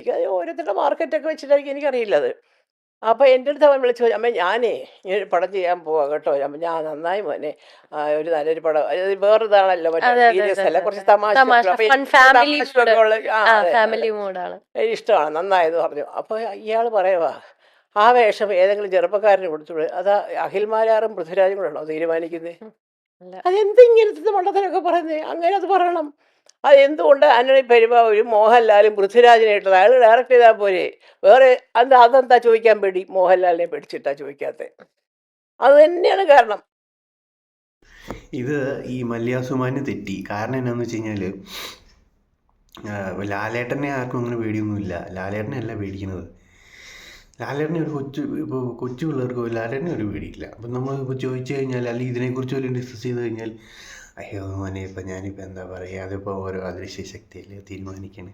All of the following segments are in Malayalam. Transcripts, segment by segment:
എനിക്കത് ഓരോരുത്തരുടെ മാർക്കറ്റൊക്കെ വെച്ചിട്ടായിരിക്കും, എനിക്കറിയില്ല അത്. അപ്പോൾ എൻ്റെ അടുത്ത് അവൻ വിളിച്ചു പറഞ്ഞു, "അമ്മേ ഞാനേ ഇങ്ങനെ ഒരു പടം ചെയ്യാൻ പോവാ കേട്ടോ." ഞാൻ പറഞ്ഞു, "ആ നന്നായി മോനെ. ഒരു നല്ലൊരു പടം." അത് വേറൊരിതാണല്ലോ, മറ്റേ അതെ അതെ സീരിയസ് അതെ അല്ല, അതെ കുറച്ച് അതെ. തമാശ, തമാശയൊക്കെ. അപ്പോൾ ഫൺ എനിക്ക് ഫാമിലി മൂഡ്. തമാശയൊക്കെ ഉള്ള, ആ ആ, അതെ അതെ, ഫാമിലി മൂഡാണ്. ഇഷ്ടമാണ്, നന്നായെന്ന് പറഞ്ഞു. അപ്പോൾ ഇയാൾ പറയുവാ, "ആ വേഷം ഏതെങ്കിലും ചെറുപ്പക്കാരന് കൊടുത്തുവിട്. അത് അഖിൽ മാരാറും പൃഥ്വിരാജും കൂടെ ആണോ തീരുമാനിക്കുന്നത്?" ഉം. അല്ല. അതെന്ത് ഇങ്ങനത്തെ മണ്ടത്തരമൊക്കെ പറയുന്നത്? അങ്ങനെ അത് പറയണം. അതെന്തുകൊണ്ട് ആന്റണി പെരുമ്പാവൂരും മോഹൻലാലും പൃഥ്വിരാജിനെ ഇട്ടത്? അയാൾ ഡയറക്റ്റ് ചെയ്താൽ പോരെ? വേറെ അതെന്താ ചോദിക്കാൻ പേടി? മോഹൻലാലിനെ പേടിച്ചിട്ടാ ചോദിക്കാത്തത്. അത് തന്നെയാണ് കാരണം. ഇത് ഈ മല്യാസുമാന് തെറ്റി. കാരണം എന്നാന്ന് വെച്ച് കഴിഞ്ഞാൽ ലാലേട്ടനെ ആർക്കും അങ്ങനെ പേടിയൊന്നുമില്ല. ലാലേട്ടനെ അല്ല പേടിക്കുന്നത്. ലാലേട്ടനെ ഇപ്പോൾ കൊച്ചു പിള്ളേർക്ക് ലാലേട്ടനെ ഒരു പേടിയില്ല. അപ്പം നമ്മൾ ഇപ്പോൾ ചോദിച്ചു കഴിഞ്ഞാൽ, അല്ലെങ്കിൽ ഇതിനെക്കുറിച്ച് വല്ലതും ഡിസ്കസ് ചെയ്ത് കഴിഞ്ഞാൽ, അയ്യോ മോനെ ഇപ്പം ഞാനിപ്പോൾ എന്താ പറയുക, അതിപ്പോൾ ഓരോ അദൃശ്യ ശക്തിയല്ലേ തീരുമാനിക്കണേ,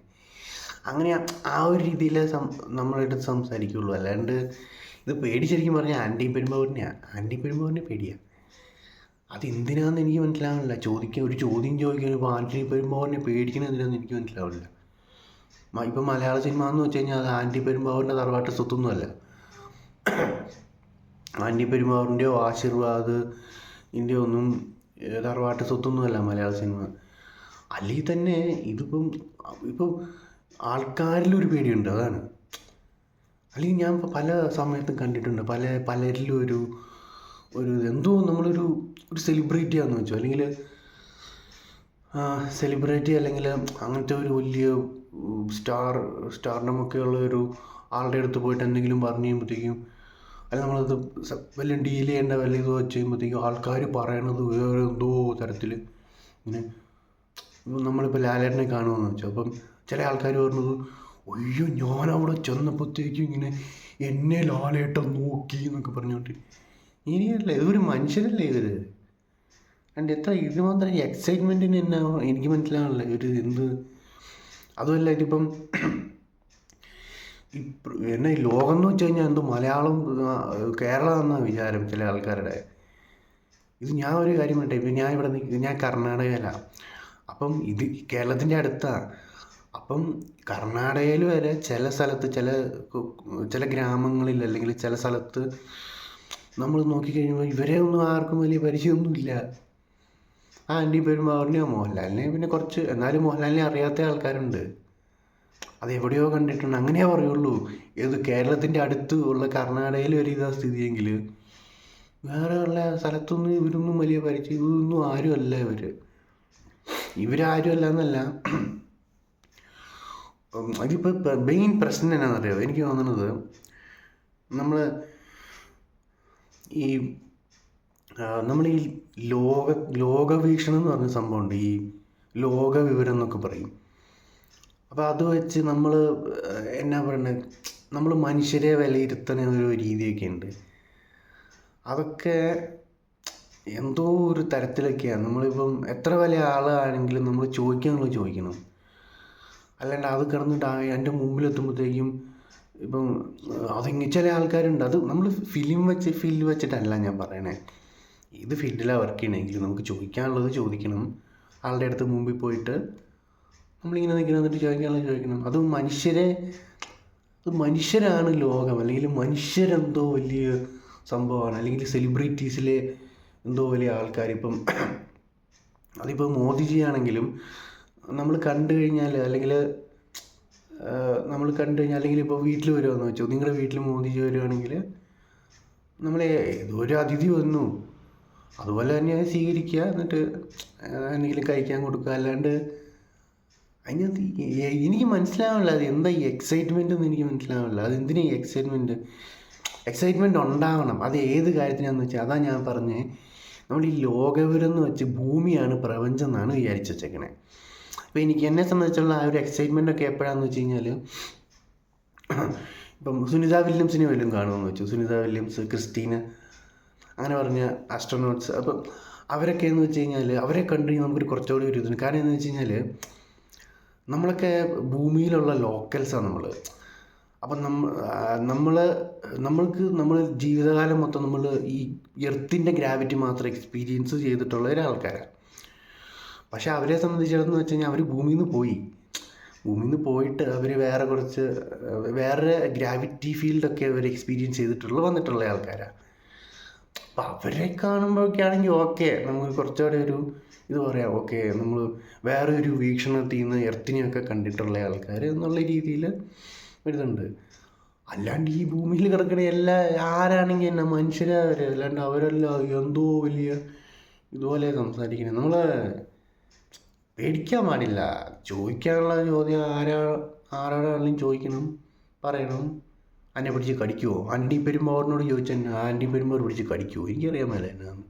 അങ്ങനെ ആ ഒരു രീതിയിൽ നമ്മളെടുത്ത് സംസാരിക്കുകയുള്ളൂ. അല്ലാണ്ട് ഇത് പേടി ശരിക്കും പറഞ്ഞാൽ ആൻറ്റി പെരുമ്പാവൂരിനെ പേടിയാണ്. അതെന്തിനാണെന്ന് എനിക്ക് മനസ്സിലാവുന്നില്ല. ഒരു ചോദ്യം ചോദിക്കാൻ ഇപ്പോൾ ആൻറ്റി പെരുമ്പാവൂരിനെ പേടിക്കണത് എന്തിനാണെന്ന് എനിക്ക് മനസ്സിലാവില്ല. ഇപ്പം മലയാള സിനിമ എന്ന് വെച്ച് കഴിഞ്ഞാൽ അത് ആൻറ്റി പെരുമ്പാവൂരിൻ്റെ തറവാട്ട് സ്വത്തൊന്നുമല്ല. ആൻറ്റി പെരുമ്പാവൂരിൻ്റെയോ ആശീർവാദ് ഇതിൻ്റെ ഒന്നും തറവാട്ട് സ്വത്തൊന്നുമല്ല മലയാള സിനിമ. അല്ലെങ്കിൽ തന്നെ ഇപ്പം ആൾക്കാരിലൊരു പേടിയുണ്ട്, അതാണ്. അല്ലെങ്കിൽ ഞാൻ പല സമയത്തും കണ്ടിട്ടുണ്ട് പലരിലും ഒരു എന്തോ നമ്മളൊരു സെലിബ്രിറ്റിയാണെന്ന് വെച്ചോ, അല്ലെങ്കിൽ സെലിബ്രിറ്റി, അല്ലെങ്കിൽ അങ്ങനത്തെ ഒരു വലിയ സ്റ്റാർഡമൊക്കെ ഉള്ള ഒരു ആളുടെ അടുത്ത് പോയിട്ട് എന്തെങ്കിലും പറഞ്ഞു കഴിയുമ്പോഴത്തേക്കും, അല്ലെങ്കിൽ നമ്മളത് വല്ല ഡീൽ ചെയ്യേണ്ട വല്ല ഇത് വെച്ച് കഴിയുമ്പോഴത്തേക്കും ആൾക്കാർ പറയണത് വേറെ എന്തോ തരത്തിൽ ഇങ്ങനെ. നമ്മളിപ്പോൾ ലാലേട്ടനെ കാണുമെന്ന് വെച്ചോ, അപ്പം ചില ആൾക്കാർ പറഞ്ഞത്, അയ്യോ ഞാനവിടെ ചെന്നപ്പോഴത്തേക്കും ഇങ്ങനെ എന്നെ ലാലേട്ടൻ നോക്കി എന്നൊക്കെ പറഞ്ഞുകൊണ്ട്. ഇനിയല്ല, ഇതൊരു മനുഷ്യരല്ലേ ഇവർ. ആൻഡ് ഇത് മാത്രം എക്സൈറ്റ്മെൻറ്റിന് എന്നാ എനിക്ക് മനസ്സിലാവില്ല. എന്ത് അതുമല്ല, ഇതിപ്പം എന്നാ ഈ ലോകം എന്ന് വെച്ച് കഴിഞ്ഞാൽ എന്തോ മലയാളം കേരളം എന്നാ വിചാരം ചില ആൾക്കാരുടെ. ഇത് ഞാൻ ഒരു കാര്യം പറയട്ടെ, ഇപ്പം ഞാൻ കർണാടകയിലാണ്. അപ്പം ഇത് കേരളത്തിൻ്റെ അടുത്താണ്. അപ്പം കർണാടകയിൽ വരെ ചില സ്ഥലത്ത് ചില ഗ്രാമങ്ങളിൽ അല്ലെങ്കിൽ ചില സ്ഥലത്ത് നമ്മൾ നോക്കിക്കഴിയുമ്പോൾ ഇവരെ ഒന്നും ആർക്കും വലിയ പരിചയമൊന്നുമില്ല. ആൻറ്റി പെരുമ്പാവൂരിനെയോ മോഹൻലാലിനെയോ പിന്നെ കുറച്ച്, എന്നാലും മോഹൻലാലിനെ അറിയാത്ത ആൾക്കാരുണ്ട്. അതെവിടെയോ കണ്ടിട്ടുണ്ട്, അങ്ങനെയേ പറയുള്ളൂ. കേരളത്തിൻ്റെ അടുത്ത് ഉള്ള കർണാടകയിൽ ഒരു ഇതാ സ്ഥിതിയെങ്കിൽ വേറെ ഉള്ള സ്ഥലത്തൊന്നും ഇവരൊന്നും വലിയ പരിചയം, ഇതൊന്നും ആരുമല്ല ഇവരാരുമല്ല എന്നല്ല. അതിപ്പോൾ മെയിൻ പ്രശ്നം എന്നാണെന്നറിയാമോ? എനിക്ക് തോന്നുന്നത് നമ്മൾ ഈ ലോകവീക്ഷണം എന്ന് പറഞ്ഞ സംഭവമുണ്ട്. ഈ ലോക വിവരം എന്നൊക്കെ പറയും. അപ്പോൾ അത് വെച്ച് നമ്മൾ എന്നാ പറയുന്നത്, നമ്മൾ മനുഷ്യരെ വിലയിരുത്തുന്ന ഒരു രീതിയൊക്കെ ഉണ്ട്. അതൊക്കെ എന്തോ ഒരു തരത്തിലൊക്കെയാണ്. നമ്മളിപ്പം എത്ര വലിയ ആളാണെങ്കിലും നമ്മൾ ചോദിക്കണം. അല്ലാണ്ട് അത് കിടന്നിട്ട് എൻ്റെ മുമ്പിലെത്തുമ്പോഴത്തേക്കും ഇപ്പം ചില ആൾക്കാരുണ്ട്. അത് നമ്മൾ ഫീൽഡ് വെച്ചിട്ടല്ല ഞാൻ പറയണേ. ഏത് ഫീൽഡിലാണ് വർക്ക് ചെയ്യണമെങ്കിൽ നമുക്ക് ചോദിക്കാനുള്ളത് ചോദിക്കണം. ആളുടെ അടുത്ത് മുമ്പിൽ പോയിട്ട് നമ്മളിങ്ങനെ എന്നിട്ട് ചോദിക്കണം. അത് മനുഷ്യരാണ് ലോകം, അല്ലെങ്കിൽ മനുഷ്യരെന്തോ വലിയ സംഭവമാണ്, അല്ലെങ്കിൽ സെലിബ്രിറ്റീസിലെ എന്തോ വലിയ ആൾക്കാർ. അതിപ്പോൾ മോദിജി ആണെങ്കിലും നമ്മൾ കണ്ടു കഴിഞ്ഞാൽ, അല്ലെങ്കിൽ അല്ലെങ്കിൽ ഇപ്പോൾ വീട്ടിൽ വരുവാന്ന് വെച്ചോ, നിങ്ങളുടെ വീട്ടിൽ മോദിജി വരുവാണെങ്കിൽ നമ്മളെ ഒരു അതിഥി വന്നു അതുപോലെ തന്നെ സ്വീകരിക്കുക, എന്നിട്ട് എന്തെങ്കിലും കഴിക്കാൻ കൊടുക്കുക. അല്ലാണ്ട് അതിനകത്ത് എനിക്ക് മനസ്സിലാവില്ല അത് എന്താ ഈ എക്സൈറ്റ്മെൻ്റ് എന്ന് എനിക്ക് മനസ്സിലാവില്ല. അതെന്തിനാ ഈ എക്സൈറ്റ്മെൻറ്റ് ഉണ്ടാവണം? അത് ഏത് കാര്യത്തിനാന്ന് വെച്ചാൽ, അതാ ഞാൻ പറഞ്ഞേ, നമ്മൾ ഈ ലോകവിവരം എന്ന് വെച്ച് ഭൂമിയാണ് പ്രപഞ്ചം എന്നാണ് വിചാരിച്ച് വെച്ചേക്കണേ. അപ്പോൾ എന്നെ സംബന്ധിച്ചുള്ള ആ ഒരു എക്സൈറ്റ്മെൻ്റ് ഒക്കെ എപ്പോഴാണെന്ന് വെച്ച് കഴിഞ്ഞാൽ, ഇപ്പം സുനിത വില്യംസിനെ വല്ലതും കാണുമെന്ന് വെച്ചു. സുനിത വില്യംസ്, ക്രിസ്റ്റീന, അങ്ങനെ പറഞ്ഞ ആസ്ട്രോനോട്ട്സ്. അപ്പം അവരൊക്കെ എന്ന് വെച്ച് കഴിഞ്ഞാൽ, അവരെ കണ്ടു കഴിഞ്ഞാൽ നമുക്കൊരു കുറച്ചുകൂടി ഒരു ഇതുണ്ട്. കാരണം എന്ന് വെച്ച് കഴിഞ്ഞാൽ നമ്മളൊക്കെ ഭൂമിയിലുള്ള ലോക്കൽസാണ് നമ്മൾ. അപ്പം നമ്മൾ ജീവിതകാലം മൊത്തം നമ്മൾ ഈ എർത്തിൻ്റെ ഗ്രാവിറ്റി മാത്രം എക്സ്പീരിയൻസ് ചെയ്തിട്ടുള്ള ഒരാൾക്കാരാണ്. പക്ഷെ അവരെ സംബന്ധിച്ചിടത്തോളം വെച്ച് കഴിഞ്ഞാൽ അവർ ഭൂമിയിൽ നിന്ന് പോയി. ഭൂമിയിൽ നിന്ന് പോയിട്ട് അവർ വേറെ കുറച്ച് വേറെ ഗ്രാവിറ്റി ഫീൽഡൊക്കെ അവർ എക്സ്പീരിയൻസ് ചെയ്തിട്ടുള്ള വന്നിട്ടുള്ള ആൾക്കാരാണ്. അപ്പം അവരെ കാണുമ്പോഴൊക്കെ ആണെങ്കിൽ ഓക്കെ, നമുക്ക് കുറച്ചുകൂടെ ഒരു ഇത് പറയാം, ഓക്കെ നമ്മൾ വേറെ ഒരു വീക്ഷണത്തിൽ നിന്ന് എർത്തിനെയൊക്കെ കണ്ടിട്ടുള്ള ആൾക്കാർ എന്നുള്ള രീതിയിൽ വരുന്നുണ്ട്. അല്ലാണ്ട് ഈ ഭൂമിയിൽ കിടക്കണ എല്ലാ ആരാണെങ്കിൽ എന്നാ മനുഷ്യരവർ, അല്ലാണ്ട് അവരെല്ലാം എന്തോ വലിയ ഇതുപോലെ സംസാരിക്കുന്നത്. നമ്മൾ പേടിക്കാൻ പാടില്ല. ചോദിക്കാനുള്ള ചോദ്യം ആരോടാണെങ്കിലും ചോദിക്കണം, പറയണം. എന്നെ പിടിച്ച് കടിക്കുമോ? ആൻറ്റി പെരുമ്പാവൂരിനോട് ചോദിച്ചാൽ ആൻറ്റി പെരുമ്പാവൂർ പിടിച്ച് കടിക്കുമോ? എനിക്കറിയാൻ മേല എന്നാന്ന്.